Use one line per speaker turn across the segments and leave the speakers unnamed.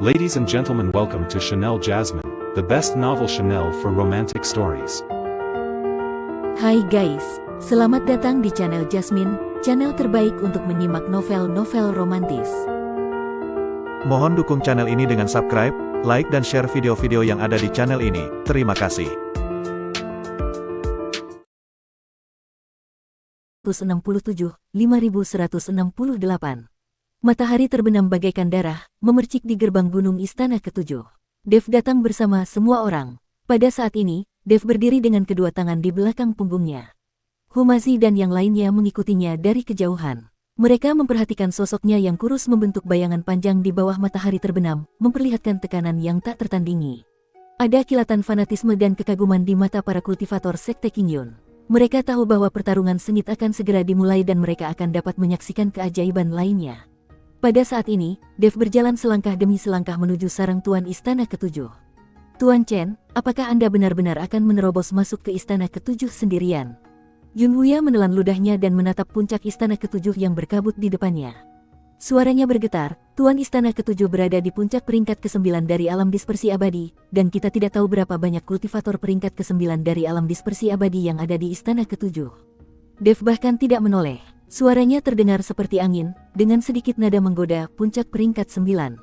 Ladies and gentlemen, welcome to Chanel Jasmine, the best novel Chanel for romantic stories.
Hai guys, selamat datang di channel Jasmine, channel terbaik untuk menyimak novel-novel romantis.
Mohon dukung channel ini dengan subscribe, like dan share video-video yang ada di channel ini. Terima kasih.
167, 5168. Matahari terbenam bagaikan darah, memercik di gerbang gunung istana ketujuh. Dev datang bersama semua orang. Pada saat ini, Dev berdiri dengan kedua tangan di belakang punggungnya. Humazi dan yang lainnya mengikutinya dari kejauhan. Mereka memperhatikan sosoknya yang kurus membentuk bayangan panjang di bawah matahari terbenam, memperlihatkan tekanan yang tak tertandingi. Ada kilatan fanatisme dan kekaguman di mata para kultivator sekte Qingyun. Mereka tahu bahwa pertarungan sengit akan segera dimulai dan mereka akan dapat menyaksikan keajaiban lainnya. Pada saat ini, Dev berjalan selangkah demi selangkah menuju sarang Tuan Istana Ketujuh. Tuan Chen, apakah Anda benar-benar akan menerobos masuk ke Istana Ketujuh sendirian? Yunhuya menelan ludahnya dan menatap puncak Istana Ketujuh yang berkabut di depannya. Suaranya bergetar, Tuan Istana Ketujuh berada di puncak peringkat ke-9 dari alam dispersi abadi, dan kita tidak tahu berapa banyak kultivator peringkat ke-9 dari alam dispersi abadi yang ada di Istana Ketujuh. Dev bahkan tidak menoleh. Suaranya terdengar seperti angin, dengan sedikit nada menggoda, puncak peringkat 9.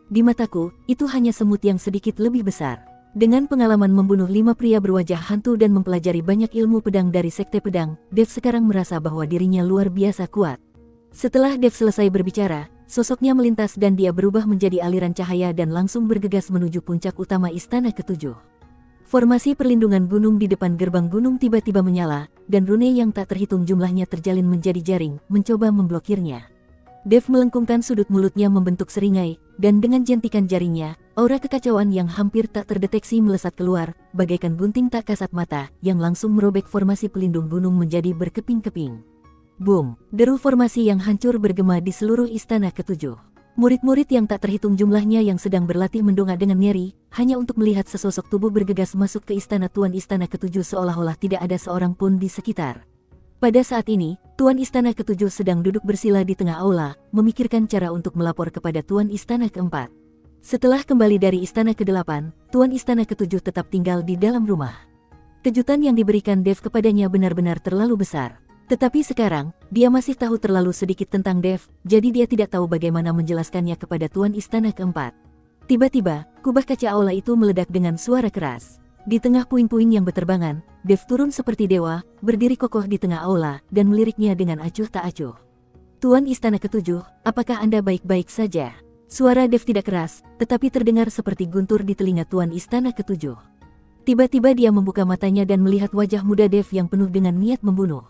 Di mataku, itu hanya semut yang sedikit lebih besar. Dengan pengalaman membunuh 5 pria berwajah hantu dan mempelajari banyak ilmu pedang dari sekte pedang, Dev sekarang merasa bahwa dirinya luar biasa kuat. Setelah Dev selesai berbicara, sosoknya melintas dan dia berubah menjadi aliran cahaya dan langsung bergegas menuju puncak utama Istana Ketujuh. Formasi perlindungan gunung di depan gerbang gunung tiba-tiba menyala, dan rune yang tak terhitung jumlahnya terjalin menjadi jaring, mencoba memblokirnya. Dev melengkungkan sudut mulutnya membentuk seringai, dan dengan jentikan jaringnya, aura kekacauan yang hampir tak terdeteksi melesat keluar, bagaikan gunting tak kasat mata, yang langsung merobek formasi pelindung gunung menjadi berkeping-keping. Boom! Deru formasi yang hancur bergema di seluruh Istana Ketujuh. Murid-murid yang tak terhitung jumlahnya yang sedang berlatih mendongak dengan nyeri, hanya untuk melihat sesosok tubuh bergegas masuk ke istana Tuan Istana Ketujuh seolah-olah tidak ada seorang pun di sekitar. Pada saat ini, Tuan Istana Ketujuh sedang duduk bersila di tengah aula, memikirkan cara untuk melapor kepada Tuan Istana Keempat. Setelah kembali dari Istana Ke-8, Tuan Istana Ketujuh tetap tinggal di dalam rumah. Kejutan yang diberikan Dev kepadanya benar-benar terlalu besar. Tetapi sekarang, dia masih tahu terlalu sedikit tentang Dev, jadi dia tidak tahu bagaimana menjelaskannya kepada Tuan Istana Keempat. Tiba-tiba, kubah kaca aula itu meledak dengan suara keras. Di tengah puing-puing yang berterbangan, Dev turun seperti dewa, berdiri kokoh di tengah aula, dan meliriknya dengan acuh tak acuh. Tuan Istana Ketujuh, apakah Anda baik-baik saja? Suara Dev tidak keras, tetapi terdengar seperti guntur di telinga Tuan Istana Ketujuh. Tiba-tiba dia membuka matanya dan melihat wajah muda Dev yang penuh dengan niat membunuh.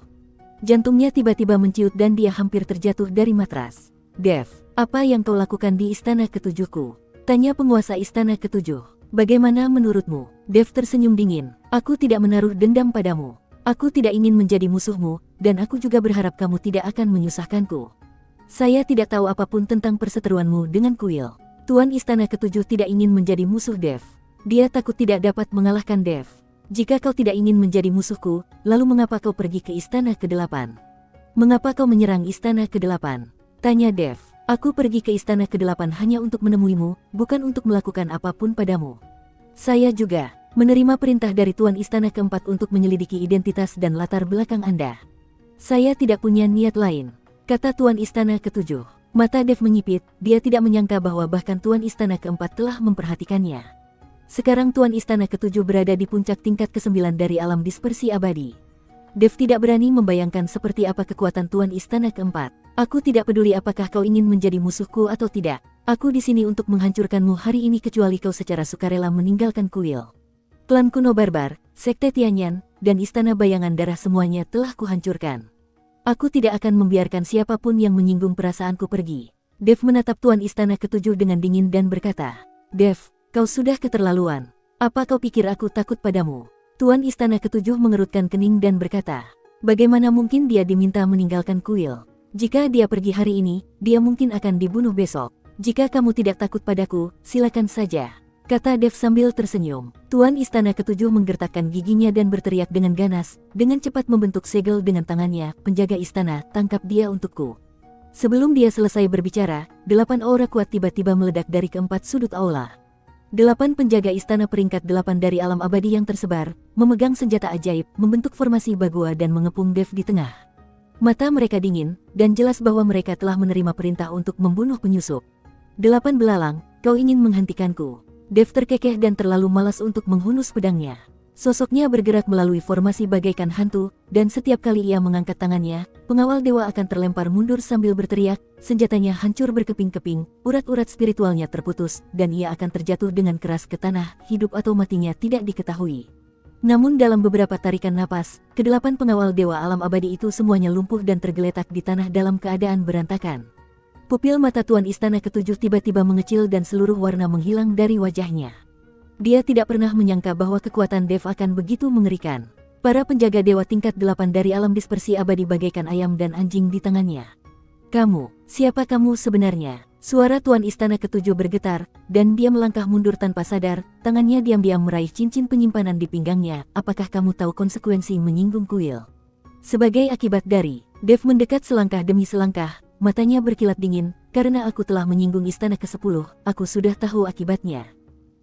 Jantungnya tiba-tiba menciut dan dia hampir terjatuh dari matras. Dev, apa yang kau lakukan di Istana Ketujuhku? Tanya penguasa Istana Ketujuh. Bagaimana menurutmu? Dev tersenyum dingin. Aku tidak menaruh dendam padamu. Aku tidak ingin menjadi musuhmu, dan aku juga berharap kamu tidak akan menyusahkanku. Saya tidak tahu apapun tentang perseteruanmu dengan kuil. Tuan Istana Ketujuh tidak ingin menjadi musuh Dev. Dia takut tidak dapat mengalahkan Dev. Jika kau tidak ingin menjadi musuhku, lalu mengapa kau pergi ke Istana Ke-8? Mengapa kau menyerang Istana Ke-8? Tanya Dev. Aku pergi ke Istana Ke-8 hanya untuk menemuimu, bukan untuk melakukan apapun padamu. Saya juga menerima perintah dari Tuan Istana Keempat untuk menyelidiki identitas dan latar belakang Anda. Saya tidak punya niat lain, kata Tuan Istana Ketujuh. Mata Dev menyipit, dia tidak menyangka bahwa bahkan Tuan Istana Keempat telah memperhatikannya. Sekarang Tuan Istana Ketujuh berada di puncak tingkat ke-9 dari alam dispersi abadi. Dev tidak berani membayangkan seperti apa kekuatan Tuan Istana Keempat. Aku tidak peduli apakah kau ingin menjadi musuhku atau tidak. Aku di sini untuk menghancurkanmu hari ini kecuali kau secara sukarela meninggalkan kuil. Klan kuno barbar, sekte Tianyan, dan Istana Bayangan Darah semuanya telah kuhancurkan. Aku tidak akan membiarkan siapapun yang menyinggung perasaanku pergi. Dev menatap Tuan Istana Ketujuh dengan dingin dan berkata, Dev, kau sudah keterlaluan. Apa kau pikir aku takut padamu? Tuan Istana Ketujuh mengerutkan kening dan berkata, bagaimana mungkin dia diminta meninggalkan kuil? Jika dia pergi hari ini, dia mungkin akan dibunuh besok. Jika kamu tidak takut padaku, silakan saja, kata Dev sambil tersenyum. Tuan Istana Ketujuh menggertakkan giginya dan berteriak dengan ganas, dengan cepat membentuk segel dengan tangannya, penjaga istana, tangkap dia untukku. Sebelum dia selesai berbicara, 8 aura kuat tiba-tiba meledak dari keempat sudut aula. 8 penjaga istana peringkat 8 dari alam abadi yang tersebar, memegang senjata ajaib, membentuk formasi bagua dan mengepung Dev di tengah. Mata mereka dingin, dan jelas bahwa mereka telah menerima perintah untuk membunuh penyusup. 8 belalang, kau ingin menghentikanku. Dev terkekeh dan terlalu malas untuk menghunus pedangnya. Sosoknya bergerak melalui formasi bagaikan hantu, dan setiap kali ia mengangkat tangannya, pengawal dewa akan terlempar mundur sambil berteriak, senjatanya hancur berkeping-keping, urat-urat spiritualnya terputus, dan ia akan terjatuh dengan keras ke tanah, hidup atau matinya tidak diketahui. Namun dalam beberapa tarikan napas, ke-8 pengawal dewa alam abadi itu semuanya lumpuh dan tergeletak di tanah dalam keadaan berantakan. Pupil mata Tuan Istana ke-7 tiba-tiba mengecil dan seluruh warna menghilang dari wajahnya. Dia tidak pernah menyangka bahwa kekuatan Dev akan begitu mengerikan. Para penjaga dewa tingkat 8 dari alam dispersi abadi bagaikan ayam dan anjing di tangannya. Kamu, siapa kamu sebenarnya? Suara Tuan Istana ke-7 bergetar, dan dia melangkah mundur tanpa sadar, tangannya diam-diam meraih cincin penyimpanan di pinggangnya. Apakah kamu tahu konsekuensi menyinggung kuil? Sebagai akibat dari, Dev mendekat selangkah demi selangkah, matanya berkilat dingin, karena aku telah menyinggung istana ke-10, aku sudah tahu akibatnya.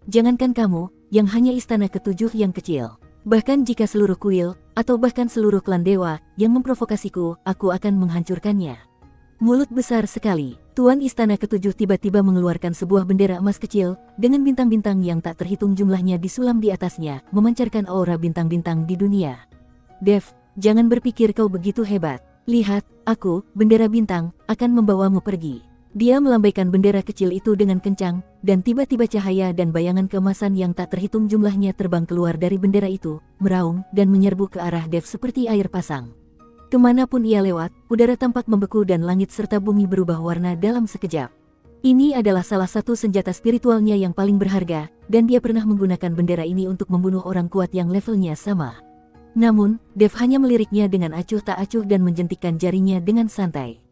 Jangankan kamu, yang hanya istana ke-7 yang kecil. Bahkan jika seluruh kuil, atau bahkan seluruh klan dewa, yang memprovokasiku, aku akan menghancurkannya. Mulut besar sekali, Tuan Istana ke-7 tiba-tiba mengeluarkan sebuah bendera emas kecil, dengan bintang-bintang yang tak terhitung jumlahnya disulam di atasnya, memancarkan aura bintang-bintang di dunia. Dev, jangan berpikir kau begitu hebat. Lihat, aku, bendera bintang, akan membawamu pergi. Dia melambaikan bendera kecil itu dengan kencang, dan tiba-tiba cahaya dan bayangan keemasan yang tak terhitung jumlahnya terbang keluar dari bendera itu, meraung, dan menyerbu ke arah Dev seperti air pasang. Kemanapun ia lewat, udara tampak membeku dan langit serta bumi berubah warna dalam sekejap. Ini adalah salah satu senjata spiritualnya yang paling berharga, dan dia pernah menggunakan bendera ini untuk membunuh orang kuat yang levelnya sama. Namun, Dev hanya meliriknya dengan acuh tak acuh dan menjentikkan jarinya dengan santai.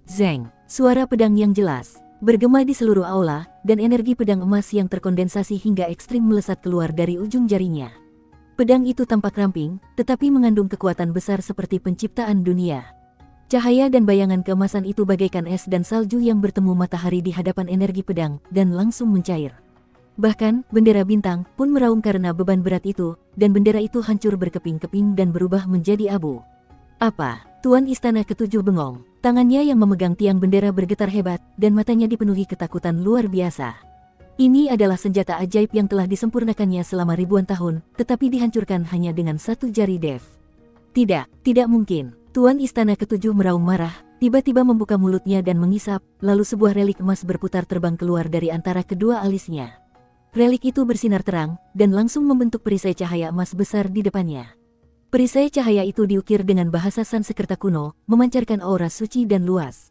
Zeng, suara pedang yang jelas, bergema di seluruh aula, dan energi pedang emas yang terkondensasi hingga ekstrim melesat keluar dari ujung jarinya. Pedang itu tampak ramping, tetapi mengandung kekuatan besar seperti penciptaan dunia. Cahaya dan bayangan keemasan itu bagaikan es dan salju yang bertemu matahari di hadapan energi pedang, dan langsung mencair. Bahkan, bendera bintang pun meraung karena beban berat itu, dan bendera itu hancur berkeping-keping dan berubah menjadi abu. Apa? Tuan Istana ke-7 bengong. Tangannya yang memegang tiang bendera bergetar hebat, dan matanya dipenuhi ketakutan luar biasa. Ini adalah senjata ajaib yang telah disempurnakannya selama ribuan tahun, tetapi dihancurkan hanya dengan satu jari Dev. Tidak mungkin. Tuan Istana ke-7 meraung marah, tiba-tiba membuka mulutnya dan mengisap, lalu sebuah relik emas berputar terbang keluar dari antara kedua alisnya. Relik itu bersinar terang, dan langsung membentuk perisai cahaya emas besar di depannya. Perisai cahaya itu diukir dengan bahasa Sanskerta kuno, memancarkan aura suci dan luas.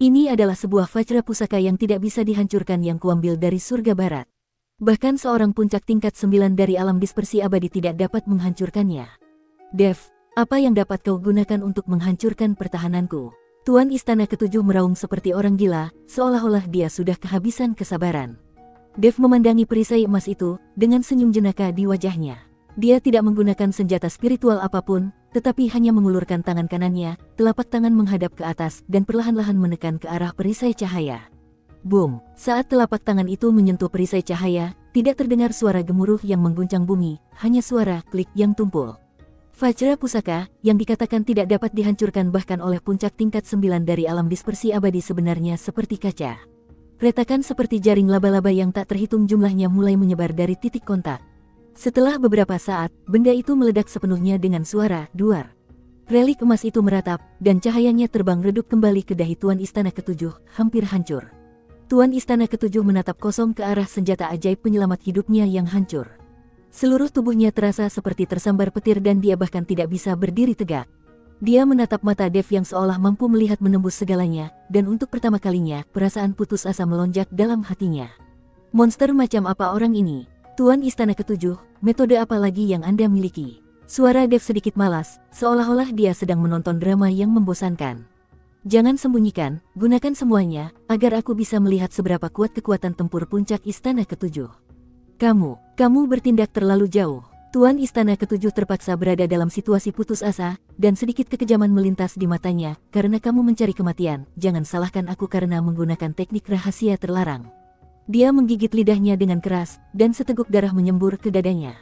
Ini adalah sebuah vajra pusaka yang tidak bisa dihancurkan yang kuambil dari surga barat. Bahkan seorang puncak tingkat 9 dari alam dispersi abadi tidak dapat menghancurkannya. Dev, apa yang dapat kau gunakan untuk menghancurkan pertahananku? Tuan Istana ke-7 meraung seperti orang gila, seolah-olah dia sudah kehabisan kesabaran. Dev memandangi perisai emas itu, dengan senyum jenaka di wajahnya. Dia tidak menggunakan senjata spiritual apapun, tetapi hanya mengulurkan tangan kanannya, telapak tangan menghadap ke atas dan perlahan-lahan menekan ke arah perisai cahaya. Boom! Saat telapak tangan itu menyentuh perisai cahaya, tidak terdengar suara gemuruh yang mengguncang bumi, hanya suara klik yang tumpul. Vajra pusaka, yang dikatakan tidak dapat dihancurkan bahkan oleh puncak tingkat 9 dari alam dispersi abadi sebenarnya seperti kaca. Retakan seperti jaring laba-laba yang tak terhitung jumlahnya mulai menyebar dari titik kontak. Setelah beberapa saat, benda itu meledak sepenuhnya dengan suara duar. Relik emas itu meratap, dan cahayanya terbang redup kembali ke dahi Tuan Istana ke-7, hampir hancur. Tuan Istana ke-7 menatap kosong ke arah senjata ajaib penyelamat hidupnya yang hancur. Seluruh tubuhnya terasa seperti tersambar petir dan dia bahkan tidak bisa berdiri tegak. Dia menatap mata Dev yang seolah mampu melihat menembus segalanya, dan untuk pertama kalinya, perasaan putus asa melonjak dalam hatinya. Monster macam apa orang ini? Tuan Istana ke-7, metode apa lagi yang Anda miliki? Suara Dev sedikit malas, seolah-olah dia sedang menonton drama yang membosankan. Jangan sembunyikan, gunakan semuanya, agar aku bisa melihat seberapa kuat kekuatan tempur puncak Istana ke-7. Kamu bertindak terlalu jauh. Tuan Istana Ketujuh terpaksa berada dalam situasi putus asa, dan sedikit kekejaman melintas di matanya, karena kamu mencari kematian, jangan salahkan aku karena menggunakan teknik rahasia terlarang. Dia menggigit lidahnya dengan keras, dan seteguk darah menyembur ke dadanya.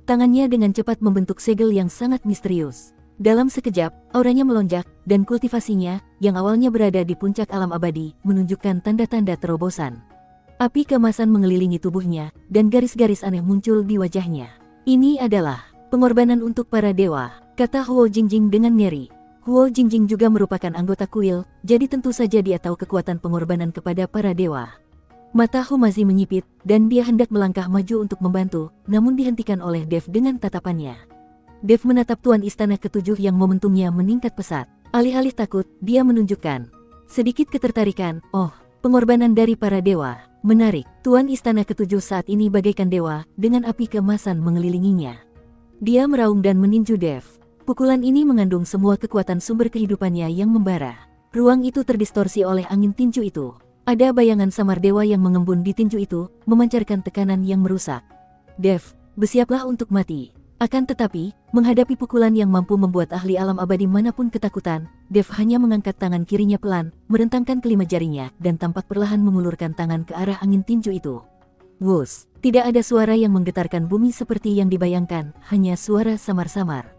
Tangannya dengan cepat membentuk segel yang sangat misterius. Dalam sekejap, auranya melonjak, dan kultivasinya, yang awalnya berada di puncak alam abadi, menunjukkan tanda-tanda terobosan. Api keemasan mengelilingi tubuhnya, dan garis-garis aneh muncul di wajahnya. Ini adalah pengorbanan untuk para dewa, kata Huo Jingjing dengan ngeri. Huo Jingjing juga merupakan anggota kuil, jadi tentu saja dia tahu kekuatan pengorbanan kepada para dewa. Mata Humazi menyipit, dan dia hendak melangkah maju untuk membantu, namun dihentikan oleh Dev dengan tatapannya. Dev menatap Tuan Istana Ketujuh yang momentumnya meningkat pesat. Alih-alih takut, dia menunjukkan sedikit ketertarikan. Oh, pengorbanan dari para dewa. Menarik, Tuan Istana Ketujuh saat ini bagaikan dewa, dengan api keemasan mengelilinginya. Dia meraung dan meninju Dev. Pukulan ini mengandung semua kekuatan sumber kehidupannya yang membara. Ruang itu terdistorsi oleh angin tinju itu. Ada bayangan samar dewa yang mengembun di tinju itu, memancarkan tekanan yang merusak. Dev, bersiaplah untuk mati. Akan tetapi, menghadapi pukulan yang mampu membuat ahli alam abadi manapun ketakutan, Dev hanya mengangkat tangan kirinya pelan, merentangkan kelima jarinya, dan tampak perlahan mengulurkan tangan ke arah angin tinju itu. Wus, tidak ada suara yang menggetarkan bumi seperti yang dibayangkan, hanya suara samar-samar.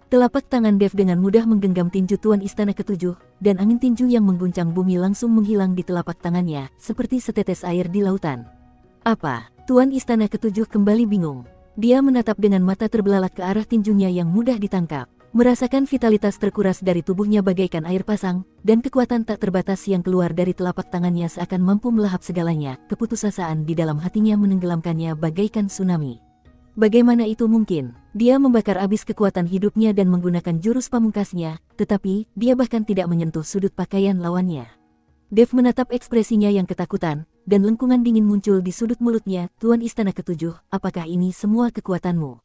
Telapak tangan Dev dengan mudah menggenggam tinju Tuan Istana Ketujuh, dan angin tinju yang mengguncang bumi langsung menghilang di telapak tangannya, seperti setetes air di lautan. Apa? Tuan Istana Ketujuh kembali bingung. Dia menatap dengan mata terbelalak ke arah tinjunya yang mudah ditangkap. Merasakan vitalitas terkuras dari tubuhnya bagaikan air pasang, dan kekuatan tak terbatas yang keluar dari telapak tangannya seakan mampu melahap segalanya. Keputusasaan di dalam hatinya menenggelamkannya bagaikan tsunami. Bagaimana itu mungkin? Dia membakar habis kekuatan hidupnya dan menggunakan jurus pamungkasnya, tetapi dia bahkan tidak menyentuh sudut pakaian lawannya. Dev menatap ekspresinya yang ketakutan, dan lengkungan dingin muncul di sudut mulutnya. Tuan Istana Ketujuh, apakah ini semua kekuatanmu?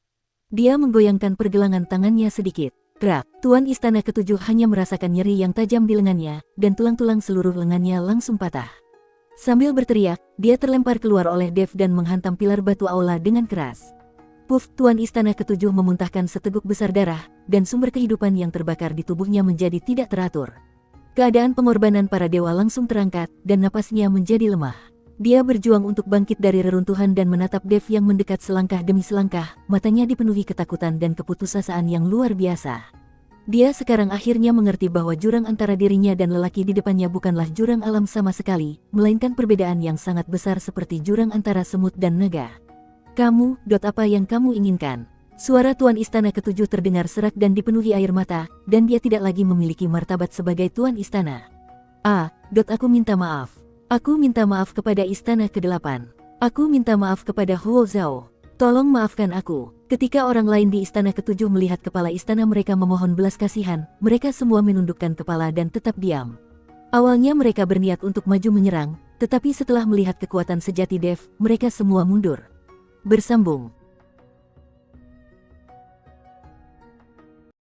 Dia menggoyangkan pergelangan tangannya sedikit. Krak, Tuan Istana Ketujuh hanya merasakan nyeri yang tajam di lengannya, dan tulang-tulang seluruh lengannya langsung patah. Sambil berteriak, dia terlempar keluar oleh Dev dan menghantam pilar batu aula dengan keras. Puff, Tuan Istana Ketujuh memuntahkan seteguk besar darah, dan sumber kehidupan yang terbakar di tubuhnya menjadi tidak teratur. Keadaan pengorbanan para dewa langsung terangkat, dan napasnya menjadi lemah. Dia berjuang untuk bangkit dari reruntuhan dan menatap Dev yang mendekat selangkah demi selangkah, matanya dipenuhi ketakutan dan keputusasaan yang luar biasa. Dia sekarang akhirnya mengerti bahwa jurang antara dirinya dan lelaki di depannya bukanlah jurang alam sama sekali, melainkan perbedaan yang sangat besar seperti jurang antara semut dan naga. Kamu, apa yang kamu inginkan? Suara Tuan Istana Ketujuh terdengar serak dan dipenuhi air mata, dan dia tidak lagi memiliki martabat sebagai Tuan Istana. Aku minta maaf. Aku minta maaf kepada Istana ke-8. Aku minta maaf kepada Huo Zhao. Tolong maafkan aku. Ketika orang lain di Istana Ketujuh melihat kepala istana mereka memohon belas kasihan, mereka semua menundukkan kepala dan tetap diam. Awalnya mereka berniat untuk maju menyerang, tetapi setelah melihat kekuatan sejati Dev, mereka semua mundur. Bersambung.